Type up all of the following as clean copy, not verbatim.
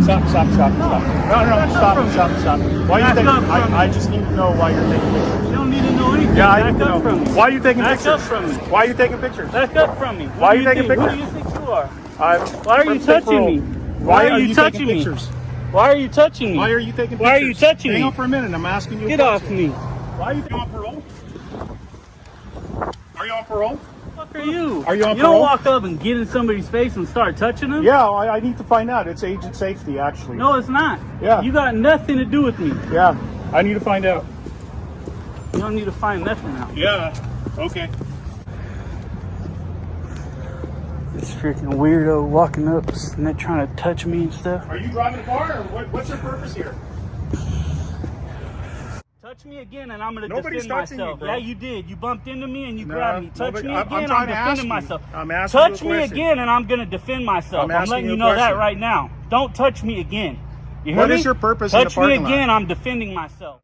Stop. No, stop. Why are you taking? I just need to know why you're taking pictures. You don't need to know anything. Yeah, I need to Back up know. from me. Why are you taking pictures? Back up from me. Why are you taking pictures? Back up from me. Why are you taking pictures? Who do you think you are? Why are you touching me? Why are you touching me? Why are you touching me? Why are you taking pictures? Why are you touching me? Hang on for a minute. I'm asking you. Get off me. Why are you on parole? Are you on parole? What are you? Are you on You parole? don't walk up and get in somebody's face and start touching them? Yeah, I need to find out. It's agent safety, actually. No, it's not. Yeah. You got nothing to do with me. Yeah, I need to find out. You don't need to find nothing out. Yeah, okay. This freaking weirdo walking up and they're trying to touch me and stuff. Are you driving the car, or what's your purpose here? Touch me again and I'm going to Nobody's defend touching myself. you, bro. Yeah, you did. You bumped into me and you grabbed me. Touch me I'm again, trying I'm to ask defending you. myself. I'm asking you a Touch me question. again and I'm going to defend myself. I'm asking letting you you a know that question. right now. Don't touch me again. You hear What me? is your purpose in the Touch me parking lot? again, I'm defending myself.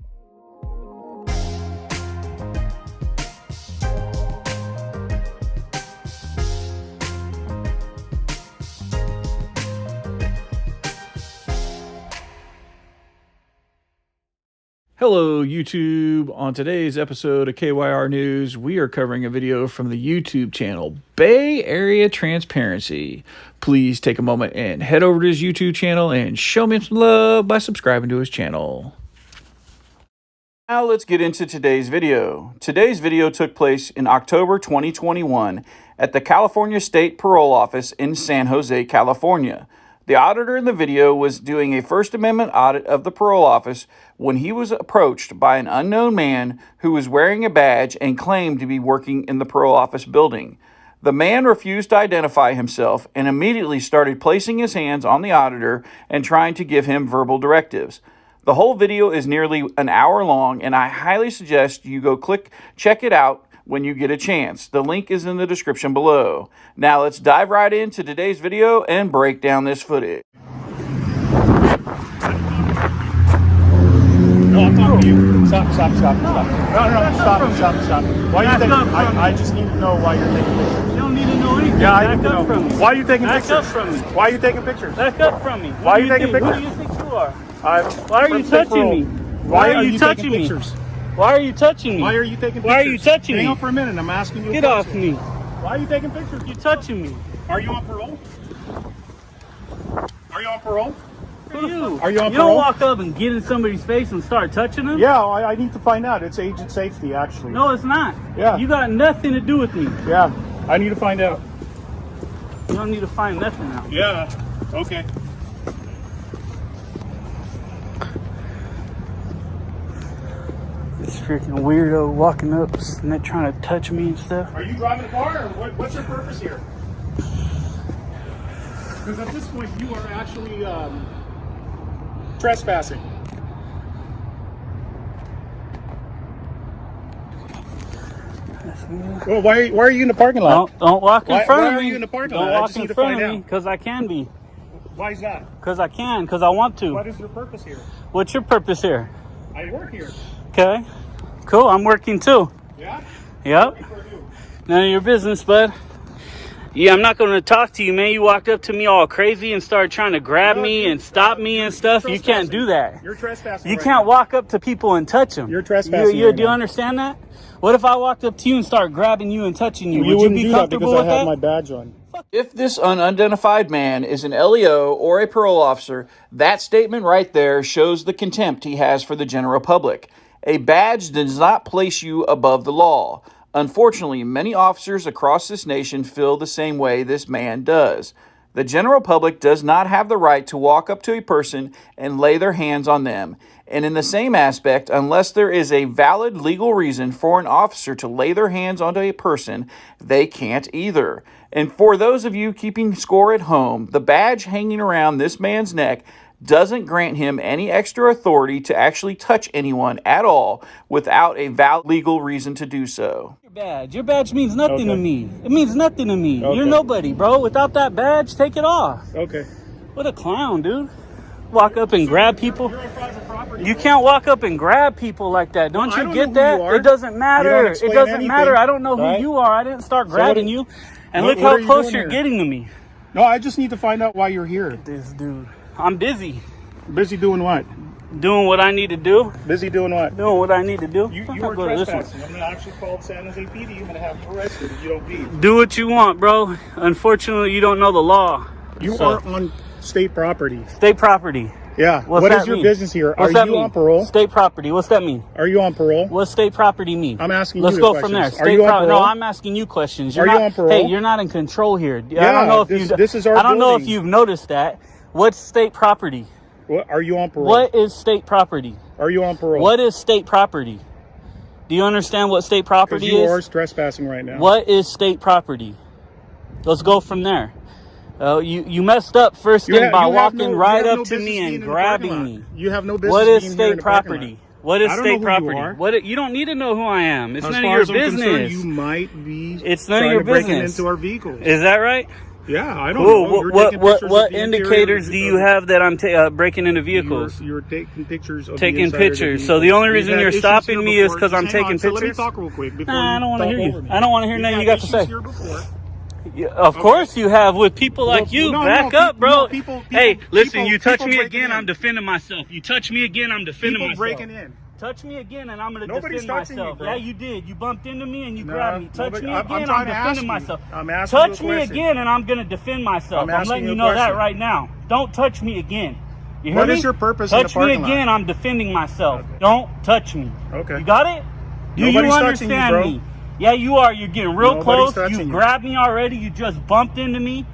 Hello, YouTube. On today's episode of KYR News, we are covering a video from the YouTube channel Bay Area Transparency. Please take a moment and head over to his YouTube channel and show him some love by subscribing to his channel. Now let's get into today's video. Today's video took place in October 2021 at the California State Parole Office in San Jose, California. The auditor in the video was doing a First Amendment audit of the parole office when he was approached by an unknown man who was wearing a badge and claimed to be working in the parole office building. The man refused to identify himself and immediately started placing his hands on the auditor and trying to give him verbal directives. The whole video is nearly an hour long, and I highly suggest you go check it out when you get a chance. The link is in the description below. Now let's dive right into today's video and break down this footage. No, I'm talking to you. Stop. No, stop. Why are you taking? I just need to know why you're taking pictures. You don't need to know anything. Yeah, I Back need to up know. from me. Why are you taking Back pictures? up from me. Why are you taking pictures? Back up from me. Why are you taking pictures? Who do you think you are? Why are you touching me? Why are you touching taking me? pictures? Why are you touching me? Why are you taking pictures? Why are you touching me? Hang on for a minute. I'm asking you a Get question. off me. Why are you taking pictures? You're touching me. Are you on parole? Are you on parole? Who are you? Are you on You parole? don't walk up and get in somebody's face and start touching them? Yeah, I need to find out. It's agent safety, actually. No, it's not. Yeah. You got nothing to do with me. Yeah, I need to find out. You don't need to find nothing out. Yeah, okay. This freaking weirdo walking up and they're trying to touch me and stuff. Are you driving the car, or what's your purpose here? Because at this point, you are actually trespassing. Well, why are you in the parking lot? Don't walk in front of me. Why are you in the parking Don't lot? I walk just in need to front find of me out. because I can be. Why is that? Because I can. Because I want to. What is your purpose here? What's your purpose here? I work here. Okay. Cool. I'm working too. Yeah? Yep. For who? None of your business, bud. Yeah, I'm not going to talk to you, man. You walked up to me all crazy and started trying to grab me and stop me and stuff. You can't do that. You're trespassing. You right can't now. walk up to people and touch them. You're trespassing. Do right you now. understand that? What if I walked up to you and started grabbing you and touching you? You Would you wouldn't be do that comfortable because with I have that? my badge on. If this unidentified man is an LEO or a parole officer, that statement right there shows the contempt he has for the general public. A badge does not place you above the law. Unfortunately, many officers across this nation feel the same way this man does. The general public does not have the right to walk up to a person and lay their hands on them. And in the same aspect, unless there is a valid legal reason for an officer to lay their hands onto a person, they can't either. And for those of you keeping score at home, the badge hanging around this man's neck doesn't grant him any extra authority to actually touch anyone at all without a valid legal reason to do so. Your badge means nothing to me. It means nothing to me. Okay. You're nobody, bro. Without that badge, take it off. Okay. What a clown, dude. Walk up and grab people. You're on private property. You can't walk up and grab people like that. Don't I you don't get know who that? you are. It doesn't You matter. don't It explain doesn't anything, matter. I don't know who right? you are. I didn't start what grabbing are- you. And what look how are you close doing you're here? getting to me. No, I just need to find out why you're here. This dude. I'm busy. Busy doing what? Doing what I need to do. Busy doing what? Doing what I need to do. You I'm are gonna go to this one. trespassing. I'm going to actually call San Jose PD. I'm going to have you arrested if you don't leave. Do what you want, bro. Unfortunately, you don't know the law. You are on state property. State property. Yeah. What's What that is your mean? business here? What's Are that you mean? on parole? State property. What's that mean? Are you on parole? What's state property mean? I'm asking Let's you go the from there. questions. Are you on No, parole? I'm asking you questions. Are you on parole? Hey, you're not in control here. Yeah, I don't know if this is our I don't know if building. you've noticed that. What's state property? What, are you on parole? What is state property? Are you on parole? What is state property? Do you understand what state property Because you is? are trespassing right now. What is state property? Let's go from there. You messed up first thing by walking right up to me and grabbing me. You have no business. What is being here in state the parking lot. property? What is I don't state know who you property? are. What? You don't need to know who I am. It's As none of far your as I'm concerned, business. you might be It's none of trying your to break business. into our vehicles. Is that right? Yeah, I don't Cool. know. You're taking pictures of What the interior indicators of do the- you have that I'm breaking into vehicles? You're taking pictures of the Taking inside of the pictures. vehicle. So the only We've reason had you're issues stopping here me is before. because I'm Just hang taking on. So let me pictures? talk real quick before Nah, I don't want to talk hear over you. me. I don't want to hear We've nothing had you got to issues say. here before. Yeah, of course you have with people like you. no, Back no, up, bro. no, people- Hey, listen, people- you touch people me breaking again, in. I'm defending myself. You touch me again, I'm defending People myself. breaking in. Touch me again and I'm going to Nobody's defend touching you, myself. bro. Yeah, you did. You bumped into me and you No, grabbed me. Touch nobody- me I'm again, trying I'm to ask defending you. myself. I'm asking you a Touch me question. again and I'm going to defend myself. I'm I'm asking letting you you a know that question. right now. Don't touch me again. You hear What me? is your purpose in the Touch me parking lot? again, I'm defending myself. Don't touch me. Okay. You got it? Do Nobody's you touching you, understand bro. me? Yeah, you are. You're getting real Nobody's close. touching You you. grabbed me already. You just bumped into me.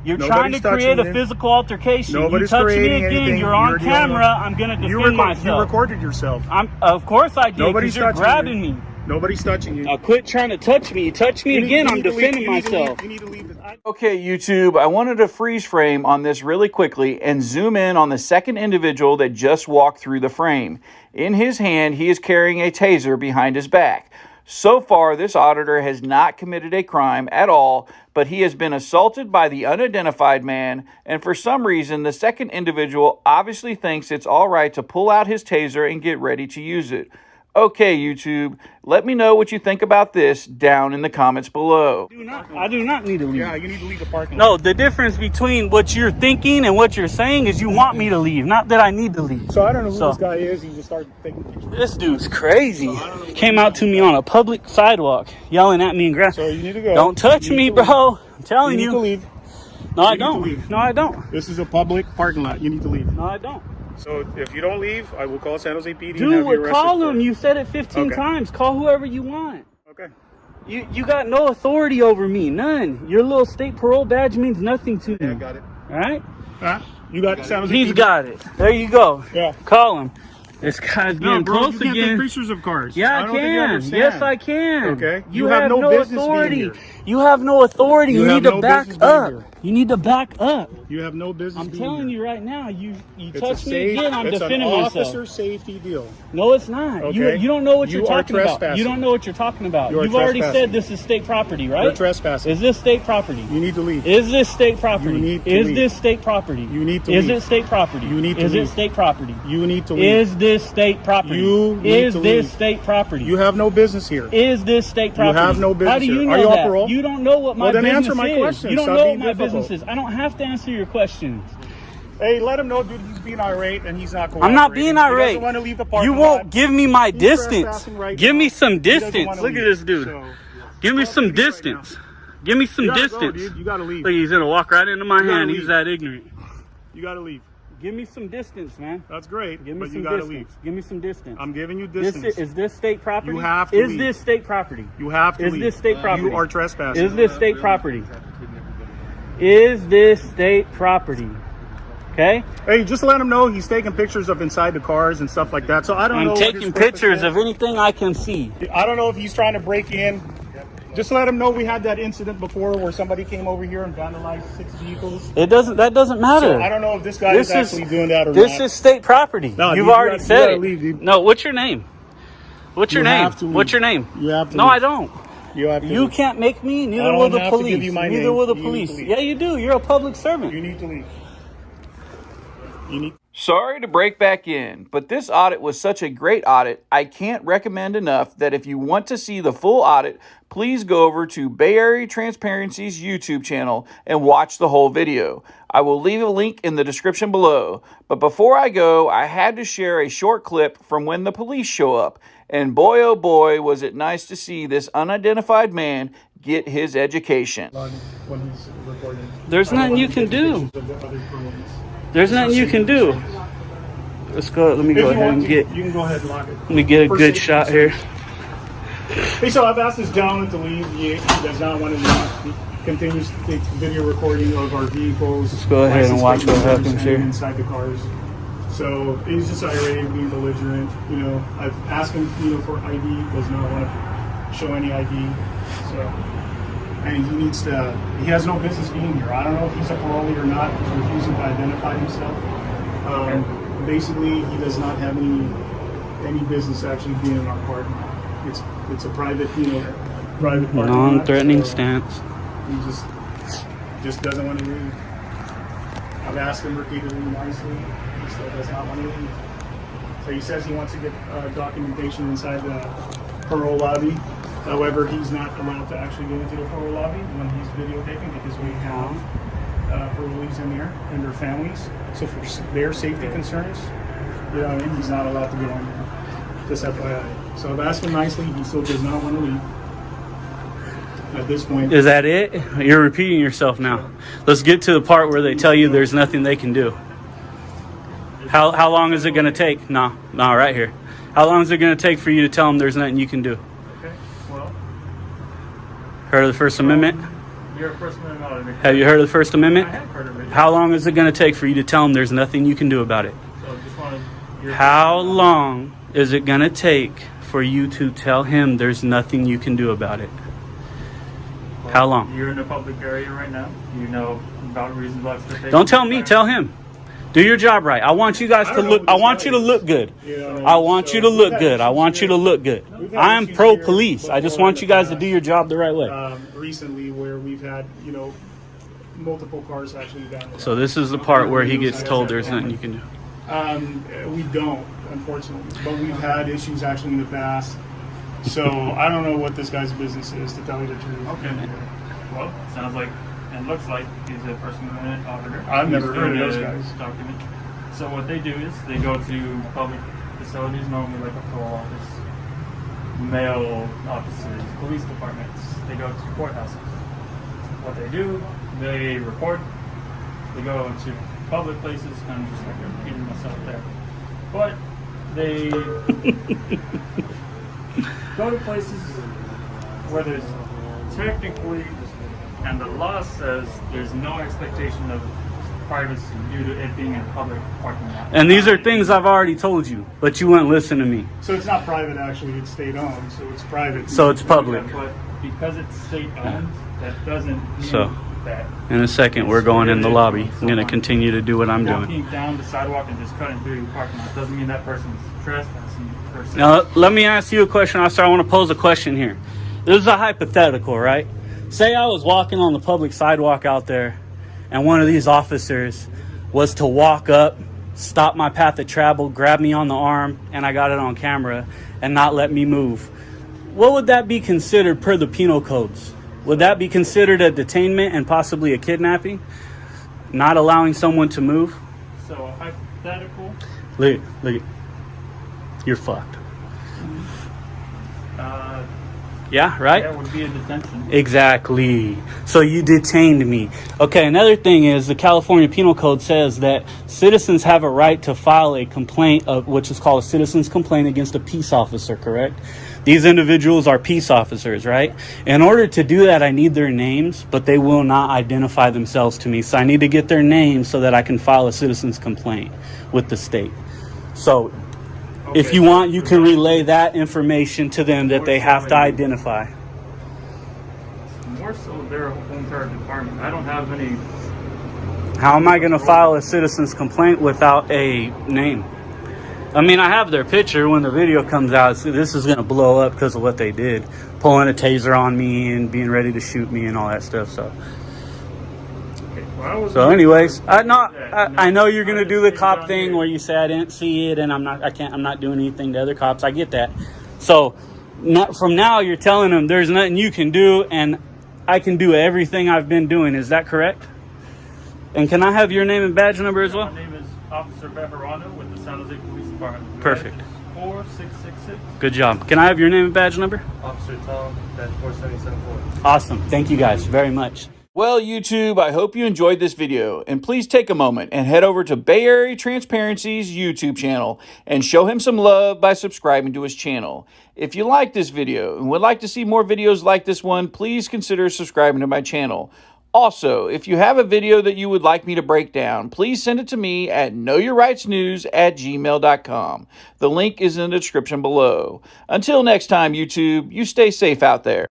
You're Nobody's trying to create a touching you. physical altercation. Nobody's you touch me creating again, anything. you're on You're the only camera. one. I'm going to defend You myself. recorded yourself. Of course I did, Nobody's because you're touching grabbing you. me. Nobody's touching you. Quit trying to touch me. Touch me again, I'm defending myself. You need to leave. Okay, YouTube, I wanted to freeze frame on this really quickly and zoom in on the second individual that just walked through the frame. In his hand, he is carrying a taser behind his back. So far, this auditor has not committed a crime at all, but he has been assaulted by the unidentified man, and for some reason, the second individual obviously thinks it's all right to pull out his taser and get ready to use it. Okay, YouTube, let me know what you think about this down in the comments below. I do not need to leave. Yeah, you need to leave the parking lot. No, the difference between what you're thinking and what you're saying is you want me to leave, not that I need to leave. So I don't know who this guy is. He just started taking pictures. This dude's crazy. Came out to me on a public sidewalk, yelling at me and grabbing. So you need to go. Don't touch You need me, to leave. bro. I'm telling You need you. to leave. No, I You need to don't. leave. No, I don't. This is a public parking lot. You need to leave. No, I don't. So if you don't leave, I will call San Jose PD and have Dude, you arrested. call for him. it. You said it 15 Okay. times. Call whoever you want. Okay. You got no authority over me. None. Your little state parole badge means nothing to me. Yeah, I got it. All right? Huh? You got San Jose He's PD? got it. There you go. Yeah. Call him. This guy's No, getting bro, close you can't again. take pictures of cars. Yeah, I don't think you can. understand. Yes, I can. Okay. You have no business being authority. here. You have no authority. You You need have to no back business being up. here. You need to back up. You have no business I'm being telling here. you right now. You It's touch a me safe, again, I'm it's defending an myself. officer safety deal. No, it's not. Okay. You don't know what You you're are talking about. You trespassing. don't know what you're talking about. You are You've already trespassing. said this is state property, right? You're trespassing. Is this state property? You need to leave. Is this state property? You need to Is leave. this state property? You need to Is leave. it state property? You need to Is leave. it state property? You need to leave. Is this state property? You need Is to this leave. state property? You have no business here. Is this state property? have no business How do you here. know Are you on that? parole? You don't know what my Well, then business answer my is. question. You don't Stop know being what my difficult. business is. I don't have to answer your questions. Hey, let him know, dude. He's being irate and he's not cooperating. I'm not being He irate. doesn't want to leave the parking You won't lot. give me my He's distance. trespassing right Give now. me some He doesn't distance. wanna Look at leave. this dude. So, Give me stop some leaving right distance. Give me some you gotta distance. go, dude. You gotta leave. Look, he's gonna walk right into my You gotta hand. He's leave. that ignorant. You gotta leave. Give me some distance, man. That's great, Give me but some you gotta distance. leave. Give me some distance. I'm giving you This distance. is this state property? You have to Is leave. this state property? You have to Is leave. this state property? You are trespassing. Is this state property? Is this state property? Okay? Hey, just let him know he's taking pictures of inside the cars and stuff like that. So I don't know. I'm what his taking purpose pictures is. of anything I can see. I don't know if he's trying to break in. Just let him know we had that incident before where somebody came over here and vandalized 6 vehicles. That doesn't matter. So I don't know if this guy is actually doing that or this not. is state property. No, You've dude, you already gotta- you said gotta it. leave, dude. No, what's your name? What's your You name? have to leave. What's your name? You have to No, leave. I don't. You have to You leave. can't make me. Neither I will don't the have to police. give you my Neither name. will the You need police. to leave. Yeah, you do. You're a public servant. You need to leave. You need. Sorry to break back in, but this audit was such a great audit, I can't recommend enough that if you want to see the full audit, please go over to Bay Area Transparency's YouTube channel and watch the whole video. I will leave a link in the description below. But before I go, I had to share a short clip from when the police show up. And boy, oh boy, was it nice to see this unidentified man get his education. When he's recording. There's nothing you can do. There's nothing you can do. Let's go. Let me go ahead and get. You can go ahead and lock it. Let me get a good shot here. Hey, so I've asked this gentleman to leave. He does not want to leave. He continues to take video recording of our vehicles. Let's go ahead and watch what happens here. Inside the cars. So he's just irate, being belligerent. You know, I've asked him, for ID. Does not want to show any ID. So, and he needs to. He has no business being here. I don't know if he's a parolee or not. He's refusing to identify himself. Basically, he does not have any business actually being in our parking lot. It's a private, private parking lot. Non-threatening stance. He just doesn't want to leave. I've asked him repeatedly nicely. He still does not want to leave. So he says he wants to get documentation inside the parole lobby. However, he's not allowed to actually get into the parole lobby when he's videotaping because we have parolees in there and their families. So for their safety concerns, he's not allowed to go in there. Just FYI. So I've asked him nicely. He still does not want to leave. At this point. Is that it? You're repeating yourself now. Let's get to the part where they tell you there's nothing they can do. How long is it going to take? No, right here. How long is it going to take for you to tell them there's nothing you can do? Okay, well. Heard of the First Amendment? You're a First Amendment auditor. Have you heard of the First Amendment? I have heard of it. How long is it going to take for you to tell them there's nothing you can do about it? So just wanted How long is it going to take for you to tell him there's nothing you can do about it? Well, how long? You're in a public area right now. You know about reasonable expectations. Don't tell me, tell him. Do your job right. I want you guys to look. I want you to look good. I want you to look good. I want you to look good. I am pro police. I just want you guys to do your job the right way. Recently, where we've had multiple cars actually down. So this is the part where he gets told there's nothing you can do. We don't, unfortunately, but we've had issues actually in the past. So I don't know what this guy's business is, to tell you the truth. Okay. Well, sounds like and looks like he's a First Amendment auditor. I've never He's heard of doing those a guys. Document. So what they do is they go to public facilities, normally like a parole office, mail offices, police departments. They go to courthouses. What they do, they report. They go to public places, kind of just like I'm repeating myself there. But they go to places where there's technically, and the law says there's no expectation of privacy due to it being a public parking lot. And these are things I've already told you, but you wouldn't listen to me. So it's not private, actually, it's state-owned, so it's private. So it's public. But because it's state-owned, that doesn't mean So, that in a second, we're going in the lobby. I'm going to continue to do what I'm doing. walking down the sidewalk and just cutting through the parking lot doesn't mean that person's trespassing per se. Now, let me ask you a question, officer. I want to pose a question here. This is a hypothetical, right? Say I was walking on the public sidewalk out there, and one of these officers was to walk up, stop my path of travel, grab me on the arm, and I got it on camera, and not let me move. What would that be considered per the penal codes? Would that be considered a detainment and possibly a kidnapping? Not allowing someone to move? So a hypothetical, Look, you're fucked. Yeah, right? that would be a detention. Exactly. So you detained me. Okay, another thing is the California Penal Code says that citizens have a right to file a complaint, which is called a citizen's complaint against a peace officer, correct? These individuals are peace officers, right? In order to do that, I need their names, but they will not identify themselves to me. So I need to get their names so that I can file a citizen's complaint with the state. So if you want, you can relay that information to them that they have to identify. More so their entire department. I don't have any. How am I going to file a citizen's complaint without a name? I mean, I have their picture when the video comes out. So this is going to blow up because of what they did. Pulling a taser on me and being ready to shoot me and all that stuff. So, Well, I wasn't So, here anyways, for- I know you're gonna I do just the came cop down thing here. where you say I didn't see it, and I'm not doing anything to other cops. I get that. So, from now you're telling them there's nothing you can do, and I can do everything I've been doing. Is that correct? And can I have your name and badge number as well? My name is Officer Bejarano with the San Jose Police Department. Perfect. 4666. Good job. Can I have your name and badge number? Officer Tom, that's 4774. Awesome. Thank you guys very much. Well, YouTube, I hope you enjoyed this video, and please take a moment and head over to Bay Area Transparency's YouTube channel and show him some love by subscribing to his channel. If you like this video and would like to see more videos like this one, please consider subscribing to my channel. Also, if you have a video that you would like me to break down, please send it to me at knowyourrightsnews@gmail.com. The link is in the description below. Until next time, YouTube, you stay safe out there.